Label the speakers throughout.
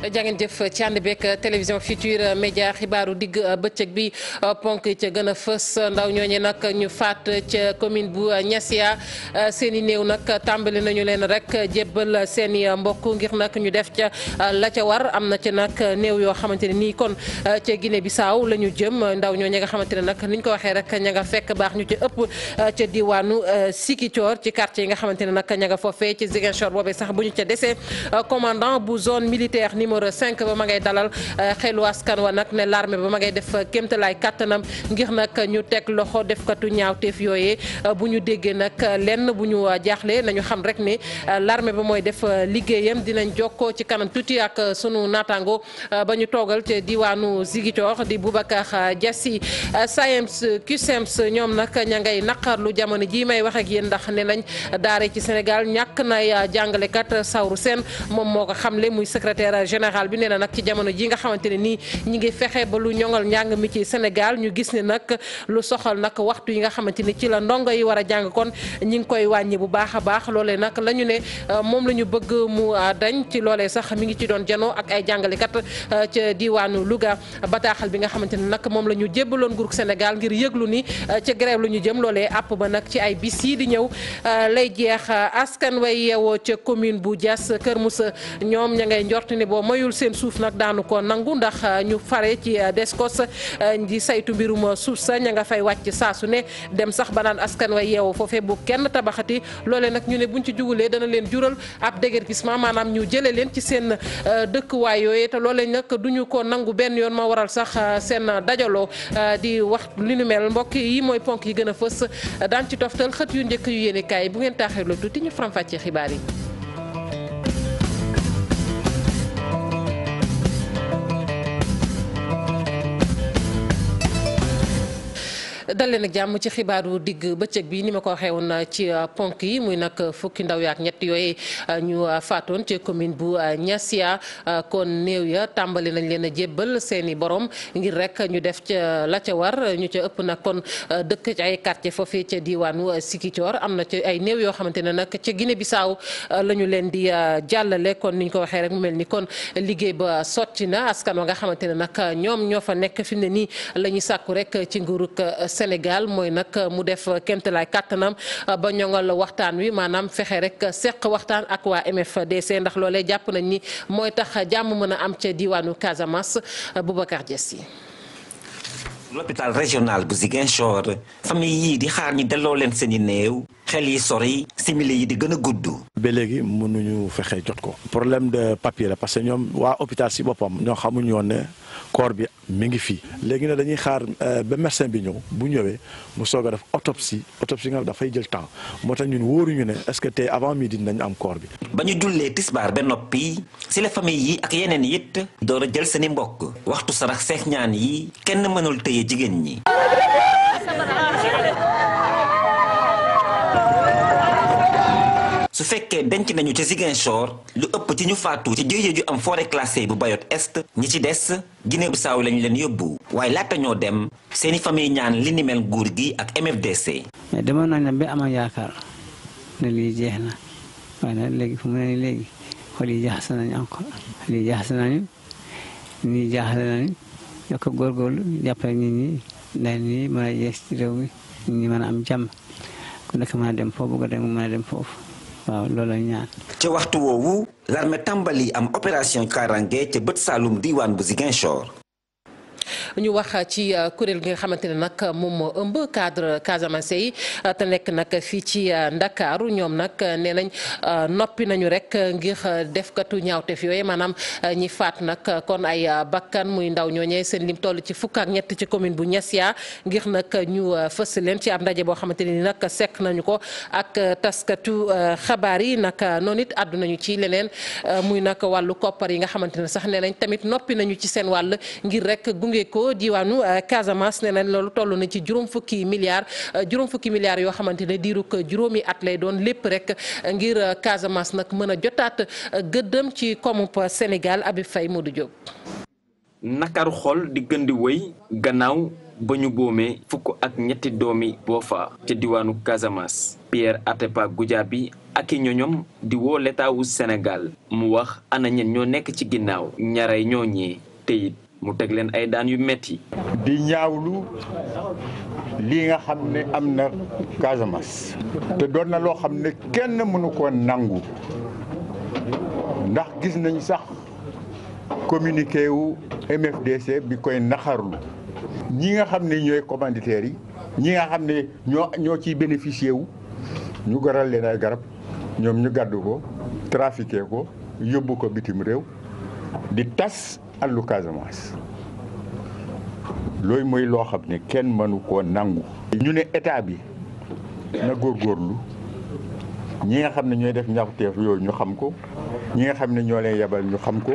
Speaker 1: jàngeen jëf ci ànd beeg télévision Futurs Médias xibaaru digg bëccëg bi ponk yi ca gën a fës ndaw ñooñe nag ñu faat ca commune bu Niassia seen i néew nag tàmbali nañu leen rek jébbal seen i mbokk ngir nag ñu def ca la ca war am na ca nag néew yoo xamante ne nii kon ca Guinée Bissau la ñu jëm ndaw ñooñe nga xamante ne nag ni ñu ko waxee rek ña nga fekk baax ñu ca ëpp ca diwaanu Sikicoor ci quartier yi nga xamante ne nag ña nga foofee ci Ziguinchor boobee sax bu ñu ca desee commandant bu zone militaire numéro 5 ba ma ngay dalal xelu askan wa nag ne l'armée ba ma ngay def kéemtalaay kàttanam ngir nag ñu teg loxo defkatu ñaawteef yooyee bu ñu déggee nag lenn bu ñu jaaxle nañu xam rek ne l'armée ba mooy def liggéeyam dinañ jokkoo ci kanam tuuti ak sunu naataango ba ñu toogal te diwaanu Ziguinchor di Boubacar Diassi SAEMS CUSEMS ñoom nag ña ngay naqarlu jamono ji may wax ak yéen ndax ne nañ daare ci Sénégal ñàkk nay jàngalekat Sawru Sène moom moo ko xamle muy secrétaire général bi nee na nag ci jamono ji nga xamante ne nii ñi ngi fexe ba lu ñoŋal njàng mi ci Sénégal ñu gis ne nag lu soxal nag waxtu yi nga xamante ni ci la ndongo yi war a jàng kon ñi ngi koy wàññi bu baax a baax loolee nag la ñu ne moom la ñu bëgg mu dañ ci loolee sax mi ngi ci doon janoo ak ay jàngalekat ca diwaanu Louga bataaxal bi nga xamante ne nag moom la ñu jébbaloon nguurug Sénégal ngir yëglu ni ca grève la ñu jëm loolee àpp ba nag ci ay bis yi di ñëw lay jeex askan way yeewoo ca commune bu Diass Kër Moussa ñoom ña ngay njort ni boo mayul seen suuf nag daanu ko nangu ndax ñu fare ci Descos di saytu mbirum suuf sa ña nga fay wàcc saa su ne dem sax ba naan askan way yeewoo foofee bu kenn tabaxati loolee nag ñu ne buñ ci jugulee dana leen jural ab déguerpissement maanaam ñu jëlee leen ci seen dëkkuwaay yooyu te loolee nag duñu ko nangu benn yoon moo waral sax seen dajaloo di wax li nu mel mbokk yi mooy ponk yi gën a fës daan ci toftal xët yu njëkk yu yéene kaay bu ngeen taaxirloo tuuti ñu faram-fàccee xibaar yi. dal leen ak jàmm ci xibaaru digg bëccëg bi ni ma ko waxee woon ci ponk yi muy nag fukki ndaw yaak ñett yooyu ñu faatoon ci commune bu Niassia kon néew ya tàmbali nañ leen a jébbal seeni borom ngir rek ñu def ca la ca war ñu ca ëpp nag kon dëkk ci ay quartier foofee ca diwaanu Sikicoor am na ci ay néew yoo xamante ne nag ca Guinée Bissau la ñu leen di jàllale kon ni ñu ko waxee rek mu mel ni kon liggéey ba sotti na askan wa nga xamante ne nag ñoom ñoo fa nekk fi mu ne nii la ñuy sàkku rek ci nguurug Sénégal mooy nag mu def kéemtalaay kàttanam ba ñoŋal waxtaan wi maanaam fexe rek seq waxtaan ak waa MFDC ndax loolee jàpp nañ ni mooy tax jàmm mën a am ca diwaanu Casamance Boubacar Diassi.
Speaker 2: l'hôpital régional bu Ziguinchor famille yii di xaar ñi delloo leen seeni néew xel yi sori simili yi di gën a gudd.
Speaker 3: ba léegi mënuñu fexe jot ko. problème de papier la parce que ñoom waa hôpital si boppam ñoo xamuñu woon ne corps bi mi ngi fii léegi nag dañuy xaar ba médecin bi ñëw bu ñëwee mu soog a def autopsie nga xam dafay jël temps moo tax ñun wóoruñu ne est-ce que tey avant midi dinañ am corps bi.
Speaker 2: ba ñu jullee tisbaar ba noppi si la famille yi ak yeneen it door a jël seeni mbokk waxtu sarax seex ñaan yi kenn mënul téye jigéen ñi. su fekkee denc nañu ci Ziguinchor lu ëpp ci ñu faatu ci jëye ju am forêt classée bu Bayot Est ñi ci des Guinée Bissau lañu leen yóbbu waaye laata ñoo dem seeni famille ñaan li ni mel nguur gi ak MFDC.
Speaker 4: mais demoon nañ la ba amal yaakaar ne lii jeex na waaye nag léegi fu mu ne léegi xool yi jaxase nañu encore lii jaxase nañu ñii jaaxle nañu yokk góorgóorlu jàppale nit ñi ndax nii mën a yees ci réew mi nit ñi mën a am jàmm ku nekk mën a dem foofu bëgg a dem mën a dem foofu. waaw loolu la ñaan.
Speaker 2: ca waxtu woowu l'armée tàmbali am opération kaaraange ca bët Saalum diwaan bu Ziguinchor.
Speaker 1: ñu wax ci kuréel gi nga xamante ne nag moom moo ëmb cadre Casamance yi te nekk nag fii ci Ndakaaru ñoom nag nee nañ noppi nañu rek ngir defkatu ñaawteef yooyu maanaam ñi faat nag kon ay bakkan muy ndaw ñooñee seen lim toll ci fukk ak ñett ci commune bu Niassia ngir nag ñu fës leen ci ab ndaje boo xamante ni nag sekk nañu ko ak taskatu xabaar yi nag noonu it àddu nañu ci leneen muy nag wàllu koppar yi nga xamante ne sax nee nañ tamit noppi nañu ci seen wàll ngir rek gunge ko diwaanu Casamance nee nañ loolu toll na ci juróom fukki milliards yoo xamante ne diirug juróomi at lay doon lépp rek ngir Casamance nag mën a jotaat gëddëm ci koomub Sénégal Habib Faye Modou Diop.
Speaker 5: nakaru xol di gën di wëy gannaaw ba ñu boomee fukk ak ñetti doomi Boffa ca diwaanu Casamance. Pierre Atepa Goudiaby ak i ñoñom di woo l'état wu Sénégal mu wax ana ñen ñoo nekk ci ginnaaw ñaray ñooñee te it mu teg leen ay daan yu metti
Speaker 6: di ñaawlu lii nga xam ne am na Casamance te doon na loo xam ne kenn mënu ko nangu ndax gis nañ sax communiqué wu MFDC bi koy naxarlu ñi nga xam ne ñooy commanditaires yi ñi nga xam ne ñoo ciy bénéficié wu ñu garal leen ay garab ñoom ñu gàddu ko trafiqué ko yóbbu ko bitim réew di tas àllu Casamance loolu mooy loo xam ne kenn mënu koo nangu. ñu ne état bi na góorgóorlu ñi nga xam ne ñooy def ñaawteef yooyu ñu xam ko ñi nga xam ne ñoo leen yebal ñu xam ko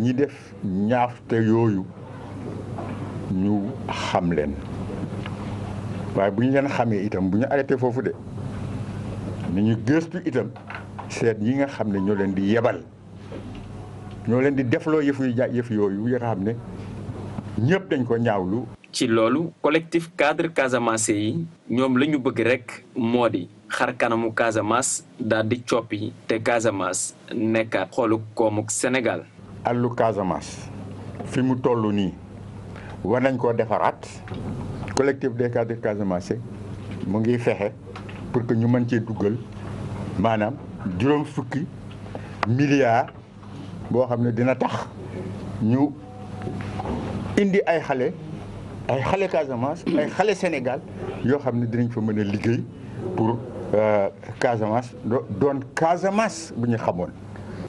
Speaker 6: ñi def ñaawte yooyu ñu xam leen waaye bu ñu leen xamee itam bu ñu arrêté foofu de ni ñu gëstu itam seet ñi nga xam ne ñoo leen di yebal ñoo leen di defloo yëf yooyu yi nga xam ne ñëpp dañ ko ñaawlu.
Speaker 5: ci loolu collectif cadre Casamance yi ñoom la ñu bëgg rek moo di xar kanamu Casamance daal di coppi te Casamance nekkaat xoolu koomuk Sénégal.
Speaker 6: àllu Casamance fi mu toll nii war nañ koo defaraat collectif des cadres Casamance mu ngi fexe pour que ñu mën cee duggal maanaam juróom fukki milliards boo xam ne dina tax ñu indi ay xale Casamance ay xale Sénégal yoo xam ne dinañ fa mën a liggéey pour Casamance doon Casamance bu ñu xamoon.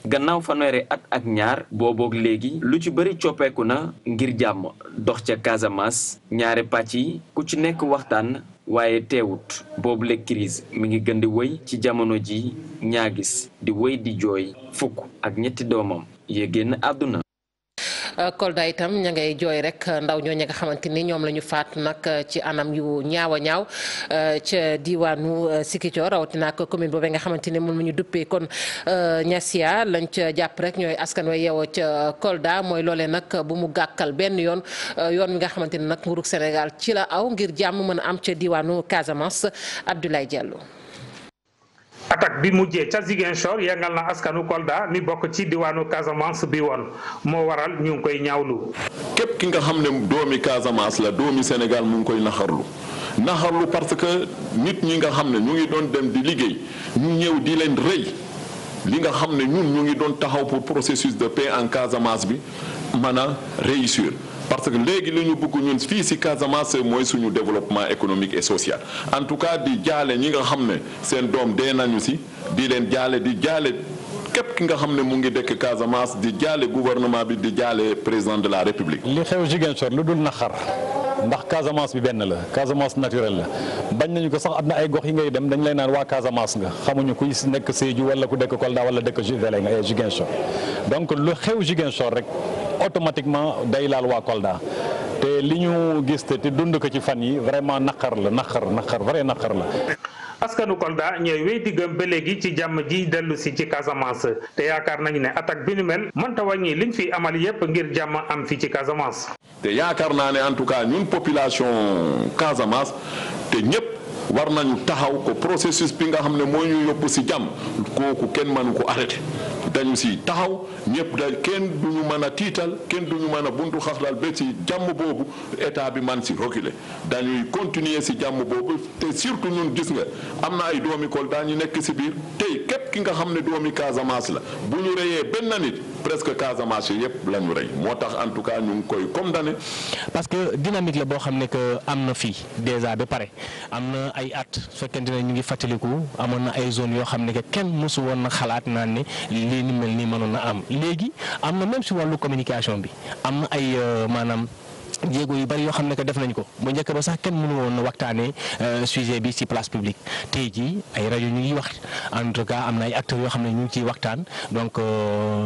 Speaker 5: gannaaw fanweeri at ak ñaar booboog léegi lu ci bëri coppeeku na ngir jàmm dox ca Casamance ñaari pàcc yi ku ci nekk waxtaan waaye teewut boobu la crise mi ngi gën di wëy ci jamono ji ñaa gis di wëy di jooy fukk ak ñetti doomam yee génn àdduna.
Speaker 1: Kolda itam ña ngay jooy rek ndaw ñoo ña nga xamante ni ñoom la ñu faat nag ci anam yu ñaaw a ñaaw ca diwaanu Ziguinchor rawatina ak commune boobu nga xamante ni moom la ñu duppee kon Niassia lañ ca jàpp rek ñooy askan wa yeewoo ca Kolda mooy loolee nag bu mu gàkkal benn yoon yoon wi nga xamante ni nag nguurug Sénégal ci la aw ngir jàmm mën a am ca diwaanu Casamance Abdoulaye Diallo.
Speaker 7: attaque bi mujjee ca Ziguinchor yëngal na askanu Kolda mi bokk ci diwaanu Casamance bi woon moo waral ñu ngi koy ñaawlu.
Speaker 8: képp ki nga xam ne doomi Casamance la doomi Sénégal mu ngi koy naxarlu parce que nit ñi nga xam ne ñu ngi doon dem di liggéey ñu ñëw di leen rëy li nga xam ne ñun ñu ngi doon taxaw pour processus de paix en Casamance bi mën a réussir. parce que léegi li ñu bëgg ñun fii ci Casamance mooy suñu développement économique et social en tout cas di jaale ñi nga xam ne seen doom dee nañu ci di leen jaale di jaale képp ki nga xam ne mu ngi dëkk Casamance di jaale gouvernement bi di jaale président de la République.
Speaker 9: li xew Ziguinchor lu dul naqar ndax Casamance bi benn la Casamance naturelle la bañ nañu ko sax am na ay gox yi ngay dem dañ lay naan waa Casamance nga xamuñu ku nekk Sédhiou wala ku dëkk Kolda wala dëkk Ziguinchor donc lu xew Ziguinchor rek. automatiquement day laal waa Kolda te li ñu gis te dund ko ci fan yi vraiment naqar vrai naqar la.
Speaker 7: askanu Kolda ñooy wéy di gëm ba léegi ci jàmm ji dellu si ci Casamance te yaakaar nañu ne attaque bi nu mel mënta wàññi liñ fi amal yépp ngir jàmm am fi ci Casamance.
Speaker 8: te yaakaar naa ne en tout cas ñun population Casamance te ñëpp war nañu taxaw ko processus bi nga xam ne moo ñu yóbbu si jàmm kooku kenn mënu ko arrêté. dañu si taxaw ñëpp da kenn du ñu mën a tiital kenn du ñu mën a buntu xaxlal ba si jàmm boobu état bi man si reculer dañuy continuer si jàmm boobu te surtout ñun gis nga am na ay doomi Kolda ñu nekk si biir tey képp ki nga xam ne doomi Casamance la bu ñu reyee benn nit presque Casamance yëpp la ñu rey moo tax en tout cas ñu ngi koy condamné.
Speaker 10: parce que dynamique la boo xam ne que am na fii déjà ba pare am na ay at su fekkente ne ñu ngi fàttaliku amoon na ay zone yoo xam ne que kenn mosu woon na xalaat naan ne lii ni mel nii mënoon na am léegi am na même si wàllu communication bi am na ay maanaam jéego yu bari yoo xam ne que def nañ ko bu njëkk ba sax kenn mënu woon na waxtaanee sujet bi ci place publique tey jii ay rajo ñu ngi wax en tout cas am na ay acteurs yoo xam ne ñu ngi ciy waxtaan donc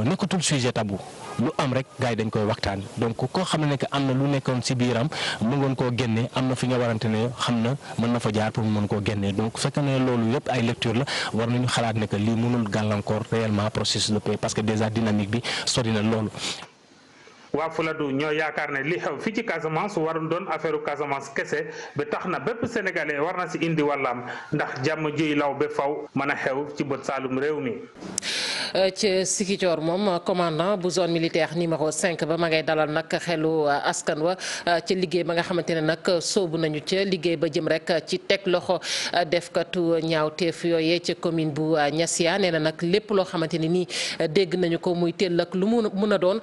Speaker 10: nekkatul sujet tabou lu am rek gars yi dañ koy waxtaan donc koo xam ne que am na lu nekkoon ci biiram mu ngoon koo génne am na fi nga warante ne xam na mën na fa jaar pour mu mën koo génne donc fekk ne loolu yëpp ay lecture la war nañu xalaat ne que lii mënul gàllankoor réellement processus de paix parce que déjà dynamique bi sori na loolu.
Speaker 7: waa Fuladu ñoo yaakaar ne li xew fii ci Casamance warul doon affaire Casamance kese ba tax na bépp sénégalais war na si indi wàllam ndax jàmm juy law ba faw mën a xew ci bët saalum réew mi.
Speaker 1: ci Sikicoor moom commandant bu zone militaire numéro 5 ba ma ngay dalal nag xelu askan wa ci liggéey ba nga xamante ne nag soobu nañu ca liggéey ba jëm rek ci teg loxo defkatu ñaawteef yooyee ca commune bu Niassia nee na nag lépp loo xamante ne nii dégg nañu ko muy teel ak lu mu mën a doon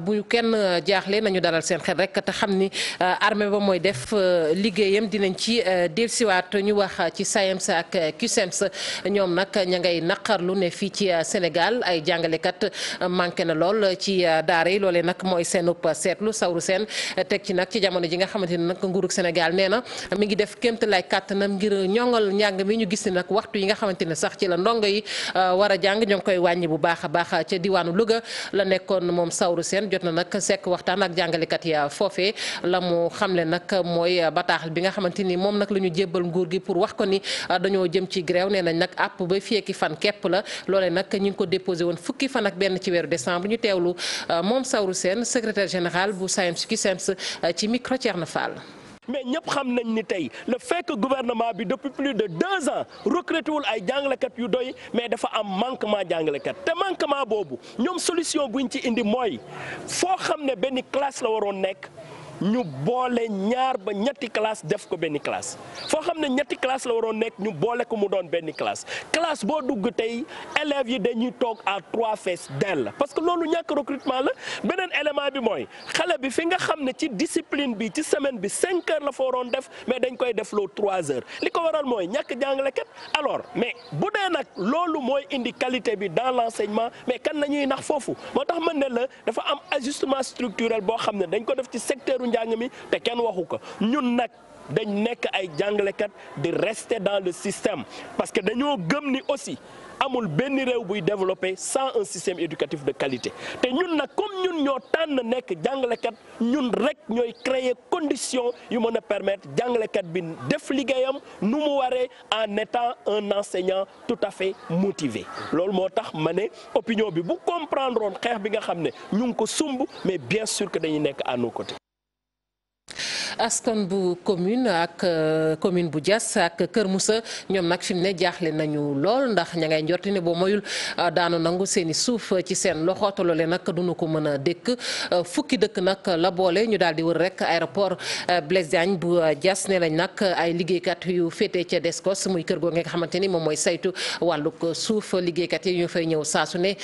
Speaker 1: bu kenn jaaxle nañu dalal seen xel rek te xam ni armée ba mooy def liggéeyam dinañ ci dellusiwaat ñu wax ci SAEMS ak CUSEMS ñoom nag ña ngay naqarlu ne fii ci Sénégal ay jàngalekat manqué na lool ci daara yi loolee nag mooy seenub seetlu sawru seen teg ci nag ci jamono ji nga xamante ni nag nguurug Sénégal nee na mi ngi def kémt lay kàttanam ngir ñoŋal njàng mi ñu gis ni nag waxtu yi nga xamante ne sax ci la ndongo yi war a jàng ñoo ngi koy wàññi bu baax a baax ca diwaanu Louga la nekkoon moom sawru seen jot na nag sekk waxtaan ak jàngalekat ya foofee la mu xamle nag mooy bataaxal bi nga xamante ni moom nag la ñu jébbal nguur gi pour wax ko ni dañoo jëm ci grève nee nañ nag àpp ba fekki fan képp la loolee nag ñu ngi ko déposé woon fukki fan ak benn ci weeru décembre ñu teewlu moom Sawru Sène secrétaire général bu SAEMS CUSEMS ci micro Thierno Fall.
Speaker 11: mais ñëpp xam nañ ni tey le fait que gouvernement bi depuis plus de 2 ans recruté wul ay jàngalekat yu doy mais dafa am manquement jàngalekat te manquement boobu ñoom solution buñ ci indi mooy foo xam ne benn classe la waroon nekk. ñu boole ñaar ba ñetti classe def ko benn classe foo xam ne ñetti classe la waroon nekk ñu boole ko mu doon benn classe boo dugg tey élèves yi dañuy toog à 3 fees dell parce que loolu ñàkk recrutement la beneen élément bi mooy xale bi fi nga xam ne ci discipline bi ci semaine bi 5 heures la fa waroon def mais dañ koy def loo 3 heures li ko waral mooy ñàkk jàngalekat alors mais bu dee nag loolu mooy indi qualité bi dans l'enseignement mais kan la ñuy nax foofu moo tax mën ne la dafa am ajustement structurel boo xam ne dañ ko def ci secteur njàng mi te kenn waxu ko ñun nag dañ nekk ay jàngalekat di rester dans le système parce que dañoo gëm ni aussi amul benn réew buy développé sans un système éducatif de qualité te ñun nag comme ñun ñoo tànn nekk jàngalekat ñun rek ñooy créer condition yu mën a permettre jàngalekat bi def liggéeyam nu mu waree en étant un enseignant tout à fait motivé loolu moo tax ma ne opinion bi bu comprendre woon xeex bi nga xam ne ñu ngi ko sumb mais bien sûr que dañuy nekk à nos côtés.
Speaker 1: askan bu commune ak commune bu Diass ak Kër Moussa ñoom nag fi mu ne jaaxle nañu lool ndax ña ngay njorti ne boo moyul daanu nangu seeni suuf ci seen loxo te loolee nag duñu ko mën a dëkk fukki dëkk nag la boole ñu daal di wër rek aéroport Blaise Diagne bu Diass nee nañ nag ay liggéeykat yu féetee ca Descos muy kër googu nga xamante ni moom mooy saytu wàllug suuf liggéeykat yi ñu fay ñëw saasu ne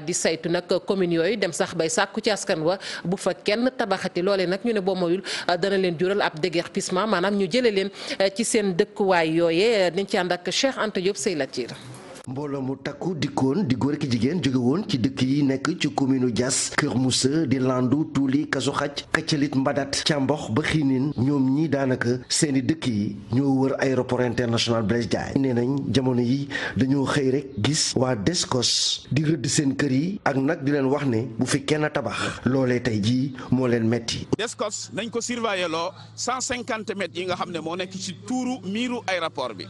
Speaker 1: di saytu nag commune yooyu dem sax bay sàkku ci askan wa bu fa kenn tabaxati loolee nag ñu ne boo moyul dana leen jural ab déguerpissement maanaam ñu jëlee leen ci seen dëkkuwaay yooyee dañ ci ànd ak Cheikh Anta Diop Sey Latir.
Speaker 12: mbooloo mu takku dikkoon di góor ki jigéen jóge woon ci dëkk yi nekk ci commune Diass Kër Moussa di Landu Tuuli Kasu Xaj Kaccalit Mbadat Cambox ba Xiinin ñoom ñi daanaka seeni dëkk yi ñoo wër aéroport international Blaise Diagne nee nañ jamono yi dañoo xëy rek gis waa Descos di rëdd seen kër yi ak nag di leen wax ne bu fi kenn tabax loolee tey jii moo leen metti
Speaker 13: Descos nañ ko surveiller loo 150 mètres yi nga xam ne moo nekk ci tuuru miiru aéroport bi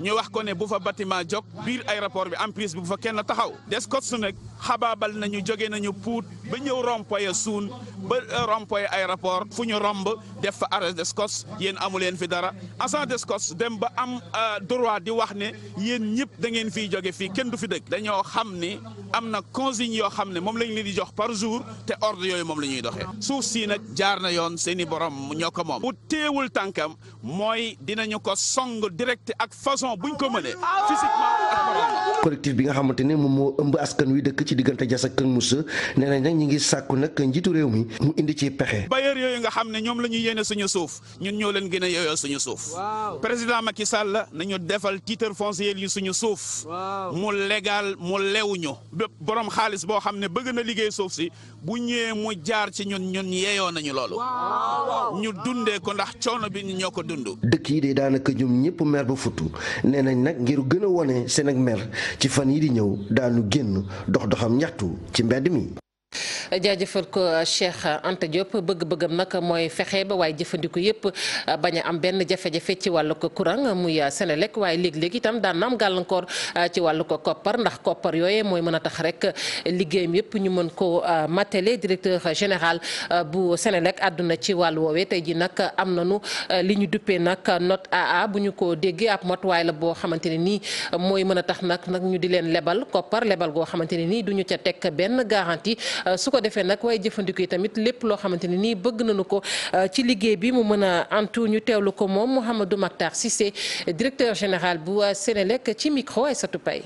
Speaker 13: ñu wax ko ne bu fa bâtiment jóg biir aéroport bi emprise bi bu fa kenn taxaw Descos su nag xabaabal nañu jóge nañu Pout ba ñëw rond-point Suun ba rond-point aéroport fu ñu romb def fa arrêt Descos yéen amu leen fi dara agent Descos dem ba am droit di wax ne yéen ñëpp da ngeen fiy jóge fii kenn du fi dëkk dañoo xam ni am na consigne yoo xam ne moom lañ leen di jox par jour te ordre yooyu moom la ñuy doxee suuf si nag jaar na yoon seeni borom ñoo ko moom bu teewul tànkam mooy dinañu ko song direct ak façon buñ ko mënee physiquement ak moralement.
Speaker 12: collectif bi nga xamante ne moom moo ëmb askan wi dëkk ci diggante Diass ak Kër Moussa nee nañ nag ñi ngi sàkku nag njiitu réew mi mu indi ci pexe.
Speaker 13: bailleur yooyu nga xam ne ñoom la ñuy yéene suñu suuf ñun ñoo leen gën a yeyoo suñu suuf président Macky Sall nañu defal titre foncier yi suñu suuf mu légal mu lew ñu bépp borom xaalis boo xam ne bëgg na liggéey suuf si bu ñëwee mu jaar ci ñun yeyoo nañu loolu ñu dundee ko ndax coono bi ñoo ko dund.
Speaker 12: dëkk yi de daanaka ñoom ñëpp mer ba futu nee nañ nag ngir gën a wone seen ak mer ci fan yi di ñëw daanu génn doxam ñaxtu ci mbedd mi.
Speaker 1: jaajëfal ko Cheikh Anta Diop bëgg-bëggam nag mooy fexe ba waaye jëfandiku yëpp bañ a am benn jafe-jafe ci wàllu ko courant muy Senelec waaye léeg-léeg itam daan na am gàllankoor ci wàllu ko koppar ndax koppar yooye mooy mën a tax rek liggéeyam yëpp ñu mën ko matale. Directeur général bu Senelec àdduna ci wàllu woowee tey ji nag am nañu li ñu duppee nag note AA bu ñu ko déggee ab motuwaay la boo xamante ne nii mooy mën a tax nag ñu di leen lebal koppar lebal goo xamante ne nii duñu ca teg benn garantie su ko defee nag waaye jëfandiku yi tamit lépp loo xamante ne nii bëgg nañu ko ci liggéey bi mu mën a antu ñu teewlu ko moom Mouhamadou Mactar Cissé directeur général bu Senelec ci micro Aïssatou Paye.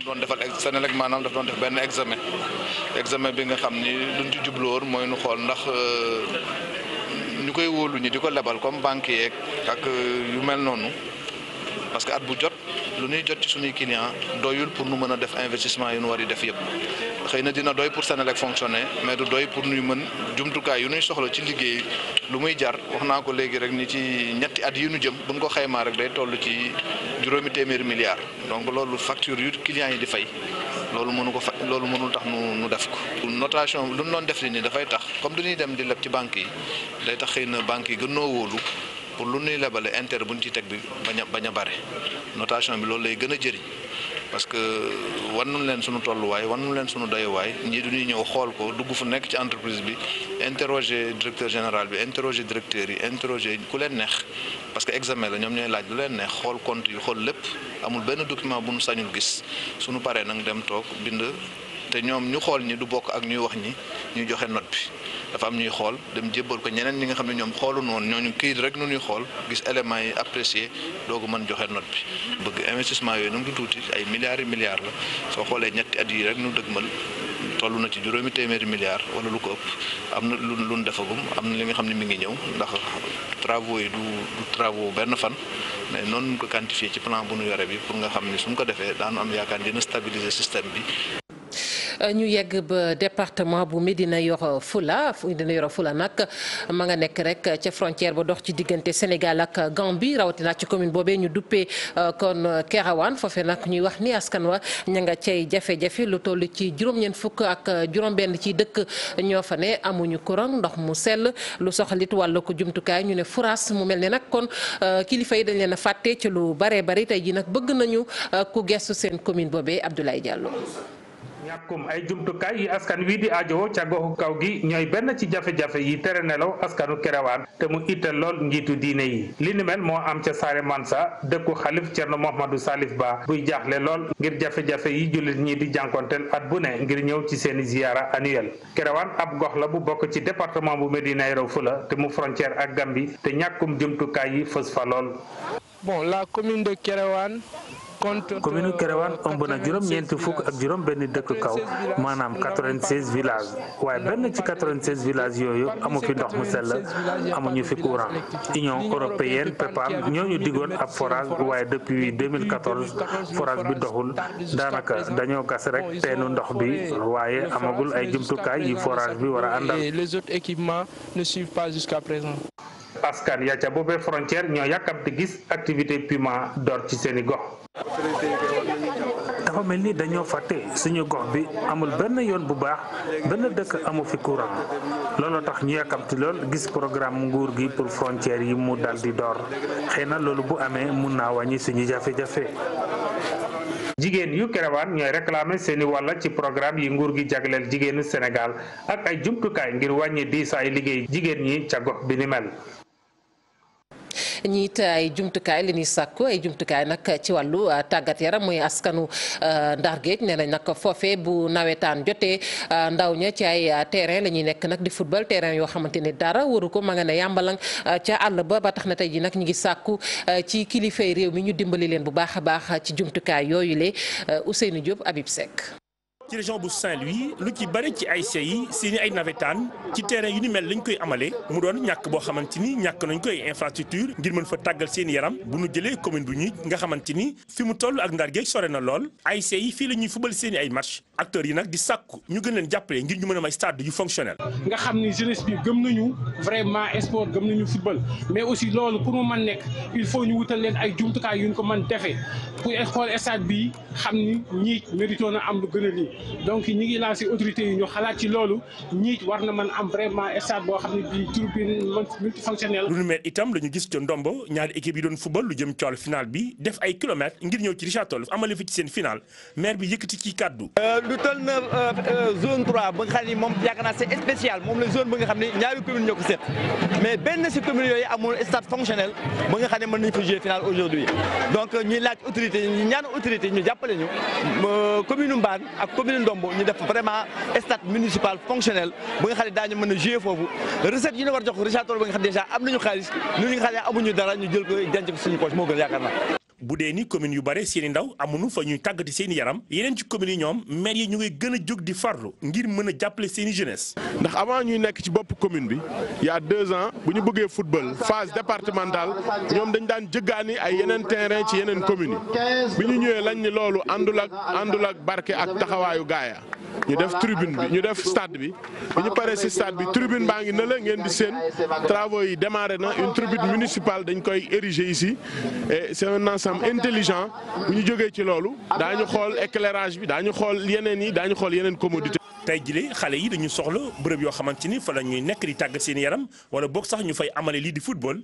Speaker 14: doon defal Senelec maanaam daf doon def benn examen bi nga xam ni luñ ci jubluwoon mooy nu xool ndax ñu koy wóolu ñi di ko lebal comme banque yeeg ak yu mel noonu parce que at bu jot lu ñuy jot ci suñuy client doyul pour nu mën a def investissement yu nu war di def yëpp xëy na dina doy pour Senelec fonctionner mais du doy pour nuy mën jumtukaay yu nuy soxla ci liggéey lu muy jar wax naa ko léegi rek ni ci ñetti at yi nu jëm buñ ko xaymaa rek day toll ci juróomi téeméeri milliards donc loolu facture yu clients yi di fay loolu mënul tax nu def ko notation lu ñu doon def ni dafay tax comme du ñuy dem di leb ci banque yi day tax xëy na banque yi gën noo wóolu pour lu ñuy lebale intérêt bu ñu ci teg bi bañ a bare notation bi loolu lay gën a jëriñ parce que wan nañ leen suñu tolluwaay wan nañ leen suñu doyuwaay ñii duñuy ñëw xool ko dugg fu nekk ci entreprise bi interroger directeur général bi interroger directeur yi interroger ku leen neex parce que examen la ñoom ñooy laaj lu leen neex xool compte yi xool lépp amul benn document bu nu sañul gis suñu paree nag dem toog bind te ñoom ñu xool ñi du bokk ak ñuy wax ñi ñuy joxe note bi dafa am ñuy xool dem jébbal ko ñeneen ñi nga xam ne ñoom xoolu noonu ñooñu këyit rek nu ñuy xool gis éléments yi apprécié doogu mën joxe note bi bëgg investissement yooyu nu mu tuuti ay milliards yi milliards la soo xoolee ñetti at yi rek nu dëgmal toll na ci juróomi téeméeri milliards wala lu ko ëpp am na lu defagum am na li nga xam ne mi ngi ñëw ndax travaux yi du travaux benn fan mais noonu ñu ko quantifié ci plan bu nu yore bi pour nga xam ne suñ ko defee daanu am yaakaar dina stabiliser système bi.
Speaker 1: ñu yegg ba département bu Médina Yoro Foulah nag ma nga nekk rek ca frontière ba dox ci diggante Sénégal ak Gambie rawatina ci commune boobee ñu duppee kon Kéréwan foofee nag ñuy wax ni askan wa ña nga cay jafe-jafe lu toll ci juróom-ñeent fukk ak juróom-benn ci dëkk ñoo fa ne amuñu courant ndox mu sell lu soxalit wàllu ko jumtukaay ñu ne foras mu mel ne nag kon kilifa yi dañ leen a fàtte ci lu baree bari tey ji nag bëgg nañu ku gestu seen commune boobee Abdoulaye Diallo.
Speaker 7: ñàkkum ay jumtukaay yi askan wi di ajowoo ca goxu kaw gi ñooy benn ci jafe-jafe yi tere nelaw askanu Kéréwan te mu itteel lool njiitu diine yi li ni mel moo am ca Saare Mansa dëkku xalif Cerno Mohamadou Salif Ba buy jaaxle lool ngir jafe-jafe yi jullit ñi di jànkonteel at bu ne ngir ñëw ci seeni ziyaara annuel Kéréwan ab gox la bu bokk ci département bu Médina Yoro Foulah te mu frontière ak Gambie te ñàkkum jumtukaay yi fës fa lool.
Speaker 15: Bon, la commune de Kéréwan
Speaker 7: commune Kéréwan ëmb na juróom-ñeenti fukk ak juróom benn dëkk kaw maanaam 96 villages waaye benn ci 96 villages yooyu amu fi ndox mu sell amuñu fi courant Union européenne PEPAM ñooñu digoon ab forage waaye depuis 2014 forage bi doxul daanaka dañoo gas rek teenu ndox bi waaye amagul ay jumtukaay yi forage bi war a àndal.
Speaker 15: Les autres équipements ne suivent pas jusqu'à présent.
Speaker 7: askan ya ca boobee frontière ñoo yàkkamti gis activité Puma door ci seeni gox. dafa mel ni dañoo fàtte suñu gox bi amul benn yoon bu baax benn dëkk amu fi courant looloo tax ñu yàkkamti lool gis programme nguur gi pour frontière yi mu dal di door xëy na loolu bu amee mun naa wàññi suñu jafe-jafe. jigéen yu Kéréwan ñooy réclamer seeni wàlla ci programme yi nguur gi jagleel jigéenu Sénégal ak ay jumtukaay ngir wàññi diisaayu liggéey jigéen ñi ca gox bi ni mel.
Speaker 1: ñiit ay jumtukaay li ñuy sàkku ay jumtukaay nag ci wàllu tàggat yaram muy askanu Ndar Géej nee nañ nag foofe bu nawetaan jotee ndaw ña ci ay terrain la ñuy nekk nag di football terrain yoo xamante ne dara waru ko ma nga ne yàmbalang ca àll ba tax na tey ji nag ñu ngi sàkku ci kilifay réew mi ñu dimbali leen bu baax a baax ci jumtukaay yooyu le Ousseynou Diop Habib Seck.
Speaker 11: ci région bu Saint-Louis lu ci bari ci ASC yi seeni ay nawetaan ci terrain yu ni mel lañ koy amale mu doon ñàkk boo xamante ni ñàkk nañ koy infrastructure ngir mën fa tàggal seen yaram bu nu jëlee commune bu ñuy nga xamante ni fi mu toll ak Ndar Géej sore na lool ASC yi fii la ñuy fubal seeni ay match acteurs yi nag di sàkku ñu gën leen jàppale ngir ñu mën a may stade yu fonctionnel.
Speaker 15: nga xam ni jeunesse bi gëm nañu vraiment sport gëm nañu football mais aussi loolu pour mu mën nekk il faut ñu wutal leen ay jumtukaay yu ñu ko mën defee pour xool stade bi xam ni ñii mérito na am lu gën a lii donc ñi ngi lancé autorités yi ñu xalaat ci loolu ñi war na mën am vraiment stade boo xam ne bii tribune multifonctionnel.
Speaker 16: lu nu mel itam la ñu gis ca ndombo ñaari équipe yi doon football lu jëm ci wàllu final bi def ay kilomètres ngir ñëw ci Richard Toll amale fi ci seen final maire bi yëkkati ci kàddu.
Speaker 17: lu toll na zone 3 ba nga xam ni moom yaakaar naa c'est spécial moom la zone ba nga xam ne ñaari commune ñoo ko seet mais benn si commune yooyu amul stade fonctionnel ba nga xam ne mën nañu fa jouer final aujourd'hui donc ñuy laaj autorité ñu ñaan autorité ñu jàppale ñu commune Mbane ak commune Ndombo ñu def vraiment stade municipal fonctionnel ba nga xam ne daañu mën a jouer foofu recette yi ñu war jox Richard Toll ba nga xam déjà am nañu xaalis ñu nga xam ne amuñu dara ñu jël ko denc ko suñu poche moo gën yaakaar naa.
Speaker 16: bu dee ni commune yu bare seeni ndaw amuñu fa ñuy tàggati seeni yaram yeneen ci commune yi ñoom maire yi ñu ngi gën a jóg di farlu ngir mën a jàppale seeni jeunesse.
Speaker 18: ndax avant ñuy nekk ci bopp commune bi il y a 2 ans bu ñu bëggee football phase départementale ñoom dañ daan jëggaani ay yeneen terrain ci yeneen communes yi bi ñu ñëwee lañ ni loolu àndul ak barke ak taxawaayu gaaya ñu def tribune bi ñu def stade bi bu ñu paree ci stade bi tribune baa ngi ne la ngeen di seen travaux yi démarré na une tribune municipale dañ koy ériger ici et c'est un ensemble intelligent bu ñu jógee ci loolu daañu xool éclairage bi daañu xool yeneen commodité.
Speaker 16: tey jile xale yi dañu soxla bërëb yoo xamante ni fa la ñuy nekk di tàggat seen yaram wala boog sax ñu fay amale lii di football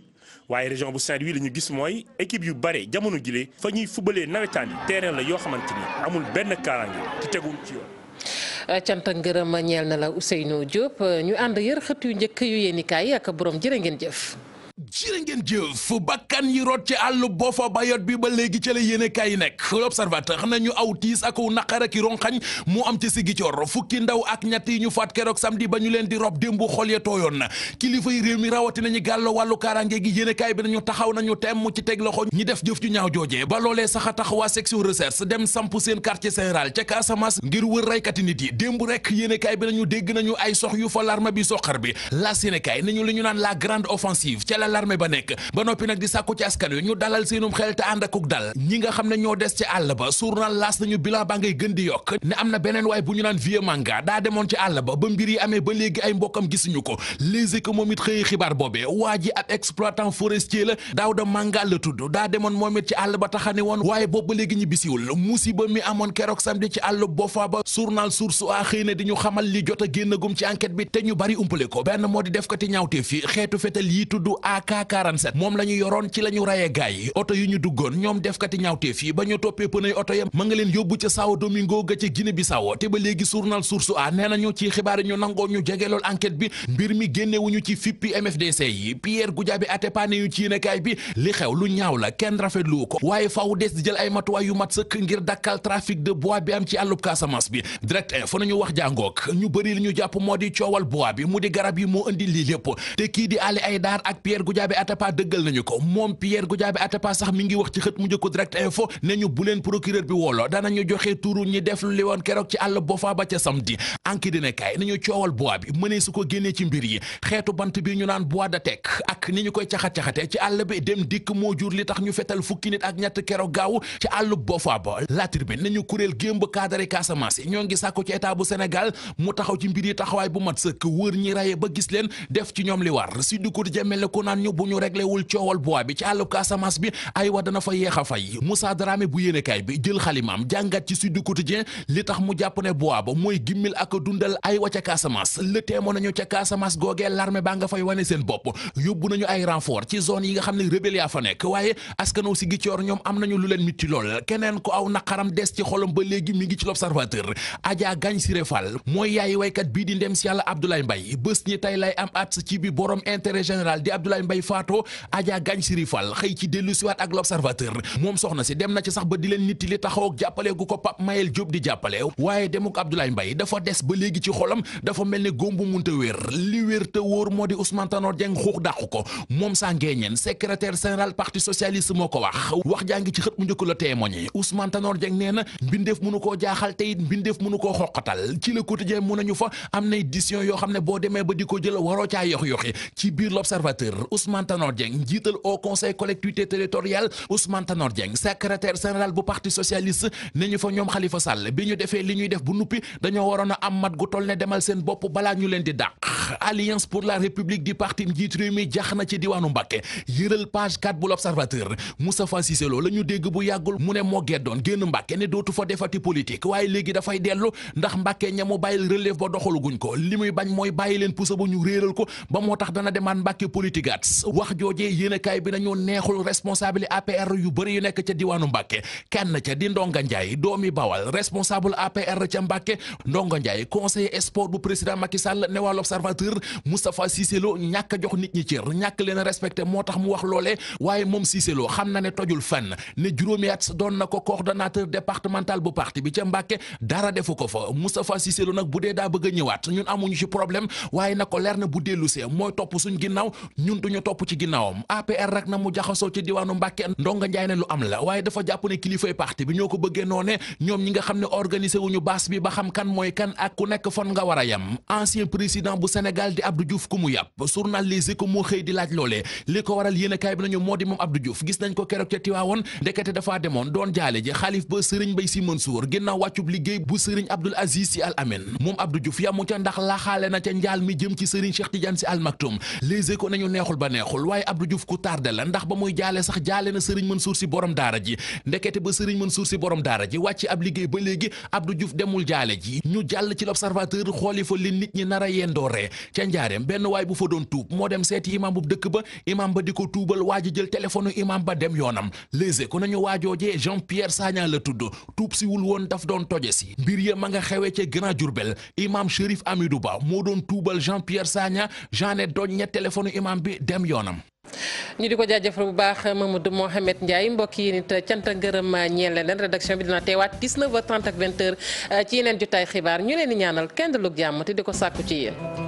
Speaker 16: waaye région bu Saint-Louis la ñu gis mooy équipe yu bare jamono jile fa ñuy fubalee nawetaan yi terrain la yoo xamante ni amul benn kaaraange te tegul ci yoon.
Speaker 1: cant ak ngërëm ñeel na la Ousseynou Diop ñu ànd yër xët yu njëkk yu yéenikaay ak borom jërë ngeen jëf.
Speaker 19: jërë ngeen jëf bakkan yi root ci àll Boffa Bayotte bi ba léegi ca la yéene kaay nekk l'observateur nañu aw tiis ak naqar ak ronxañ mu am ci Ziguinchor fukki ndaw ak ñett yi ñu faat keroog samedi ba ñu leen di rob démb xol ya tooyoon na kilifa yi réew mi rawati nañu gàllo wàllu kaaraange gi yéene kaay bi nañu taxaw nañu temm ci teg loxo ñi def jëf ju ñaaw joojee ba loolee sax a tax waa section recherche dem samp seen quartier général ca Casamance ngir wër raykati nit yi démb rek yéene kaay bi nañu dégg nañu ay sox yu fa l'armée bi soxar bi la yéene kaay nañu li ñu naan la grande offensive l'armée ba nekk ba noppi nag di sàkku ci askan wi ñu dalal seenum xel te ànd akuk dal ñi nga xam ne ñoo des ci àll ba journal L'As nañu bilan ba ngay gën di yokk ne am na beneen waay bu ñu naan Vieux Manga daa demoon ci àll ba mbir yi amee ba léegi ay mbokkam gisuñu ko Les Échos moom it xëy xibaar boobee waa ji ab exploitant forestier la Daouda Manga la tudd daa demoon moom it ci àll ba taxani woon waaye boobu ba léegi ñu bisiwul musiba mi amoon keroog samedi ci àll Boffa ba journal Source A xëy na di ñu xamal li jot a génnagum ci enquête bi te ñu bari umpale ko benn moo di def ko ti ñaawte fi xeetu fetal yi tudd AK-47 moom la ñu yoroon ci la ñu rayee gaay yi oto yi ñu duggoon ñoom defkati ñaawteef yi ba ñu toppee pënay oto ya ma nga leen yóbbu ca Sao Domingo ga ca Guinée Bissau te ba léegi journal Source A nee nañu ci xibaar yi ñu nangoo ñu jegelool enquête bi mbir mi génnewuñu ci fippi MFDC yi Pierre Goudiaby Atepa ne yu ci yéenekaay bi li xew lu ñaaw la kenn rafetlu ko waaye faaw des di jël ay matuwaay yu mat sëkk ngir dakkal trafic de bois bi am ci àllub Casamance bi direct info nañu wax jàngook ñu bëri li ñu jàpp moo di coowal bois bi mu di garab yi moo indi lii lépp te kii di Ali Aïdar ak Pierre Goudiaby Atepa dëggal nañu ko moom Pierre Goudiaby Atepa sax mi ngi wax ci xët mu njëkk direct info ne ñu bu leen procureur bi woolo danañu joxe turu ñi def li woon keroog ci àll Boffa ba ca samedi anki dina kay nañu coowal bois bi mënee su ko génnee ci mbir yi xeetu bant bi ñu naan bois de teck ak ni ñu koy caxat-caxate ci àll bi dem dikk moo jur li tax ñu fetal fukki nit ak ñett keroog gaaw ci àll Boffa ba La Tribune nañu kuréel gémb cadre Casamance ñoo ngi sàkku ci état bu Sénégal mu taxaw ci mbir yi taxawaay bu mat sëkk wër ñi raye ba gis leen def ci ñoom li war si du ko jëmel ko naan ñu bu ñu réglé wul coowal bois bi ci àll Casamance bi ay wa dana fa yeex a fay Moussa Dramé bu yéenekaay bi jël xalimaam jàngat ci Sud Quotidien li tax mu jàpp ne bois ba mooy gimmil ak dundal ay wa ca Casamance le témoin nañu ca Casamance googee l'armée baa nga fay wane seen bopp yóbbu nañu ay renfort ci zone yi nga xam ne rebelle yaa fa nekk waaye askanaw si Ziguinchor ñoom am nañu lu leen mitti lool keneen ko aw naqaram des ci xolam ba léegi mi ngi ci l'Observateur Adja Gagne Siré Fall mooy yaayi waykat bii di ndem si yàlla Abdoulaye Mbaye bés ñi tey lay am at ci bi borom intérêt général di Abdoulaye Mbaye faatoo Adja Gagne Siré Fall xëy ci dellu siwaat ak l'Observateur moom soxna si dem na ci sax ba di leen nitti li taxaw ak jàppale gu ko Pape Mayel Diop di jàppale waaye demuk Abdoulaye Mbaye dafa des ba léegi ci xolam dafa mel ne góom bu munta wér li wér te wóor moo di Ousmane Tanor Dieng xuux dàqu ko moom saa ngeeñeen secrétaire général parti socialiste moo ko wax jaa ngi ci xët mu njëkk la témoigné Ousmane Tanor Dieng nee na mbindeef mënu koo jaaxal te it mbindeef mënu koo xoqatal ci Le Quotidien mu nañu fa am na édition yoo xam ne boo demee ba di ko jël waroo caa yox-yoxi ci biir l'Observateur Ousmane Tanor Dieng njiital au conseil collectivité territoriale Ousmane Tanor Dieng secrétaire général bu parti socialiste ne ñu fa ñoom Khalifa Sall bi ñu defee li ñuy def bu nuppi dañoo waroon a am mat gu toll ne demal seen bopp balaa ñu leen di dàq. Alliance pour la République di parti njiit réew mi jax na ci diwaanu Mbacké yëral page 4 bu l'Observateur Moustapha Cissé Lo la ñu dégg bu yàggul mu ne moo geddoon génn Mbacké ne dootu fa defati politique waaye léegi dafay dellu ndax Mbacké ña mu bàyyil relève ba doxalu guñ ko li muy bañ mooy bàyyi leen puso ba ñu réeral ko ba moo tax dana demaat Mbacké politique at wax joojee yéenekaay bi nañu neexul responsable APR yu bëri yu nekk ca diwaanu Mbacké kenn ca di Ndonga Ndiaye doomi Bawal responsable APR ca Mbacké Ndonga Ndiaye conseiller sport bu président Macky Sall ne waa l'Observateur Moustapha Cissé Lo ñàkk a jox nit ñi cër ñàkk leen a respecté moo tax mu wax loolee waaye moom Cissé Lo xam na ne tojul fenn ne juróomi at doon na ko coordonnateur départemental bu parti bi ca Mbacké dara defu ko fa Moustapha Cissé Lo nag bu dee daa bëgg a ñëwaat ñun amuñu ci problème waaye na ko leer na bu dellu see mooy topp suñ ginnaaw ñun duñu topp ci ginnaawam APR rek na mu jaxasoo ci diwaanu Mbacké Ndonga Ndiaye ne lu am la waaye dafa jàpp ne kilifay parti bi ñoo ko bëggee noone ñoom ñi nga xam ne organisé wuñu baas bi ba xam kan mooy kan ak ku nekk fan nga war a yem ancien président bu Sénégal di Abdou Diouf ku mu yàpp journal Les Échos moo xëy di laaj loolee li ko waral yéenekaay bi nañu moo di moom Abdou Diouf gis nañ ko keroog ca Tiwaawoon ndekete dafaa demoon doon jaale ji xalif ba Serigne Mbaye Sy Mansour ginnaaw wàccub liggéey bu Serigne Abdoul Aziz Sy Al Amine moom Abdou Diouf yamu ca ndax laaxaale na ca njaal mi jëm ci Serigne Cheikh Tidiane Sy Al Maktoum Les Échos nañu neexul ba neexul waaye Abdou Diouf ku tardé la ndax ba muy jaale sax jaale na Serigne Mansour Sy borom daara ji ndekete ba Serigne Mansour Sy borom daara ji wàcc ab liggéey ba léegi Abdou Diouf demul jaale ji ñu jàll ci l'Observateur xooli fa li nit ñi nar a yendooree ca njaareem benn waay bu fa doon tuub moo dem seeti imam bu dëkk ba imam ba di ko tuubal waa ji jël téléphone imam ba dem yoonam Les Échos nañu waajoojee Jean-Pierre Sagna la tudd tuub si wul woon daf doon toje si mbir ya ma nga xewee ca Grand Diourbel imam Chérif Amidou Ba moo doon tuubal Jean-Pierre Sagna Jeanne doñ ñett téléphone imam bi dem yoonam.
Speaker 1: ñu di ko jaajëfal bu baax Mamadou Mohamed Ndiaye mbokk yi nit cant ak ngërëm ñeel leen rédaction bi dina teewaat 19h30 ak 20h ci yeneen jotaay xibaar ñu leen di ñaanal kenn du lu jàmm te di ko sàkku ci yéen.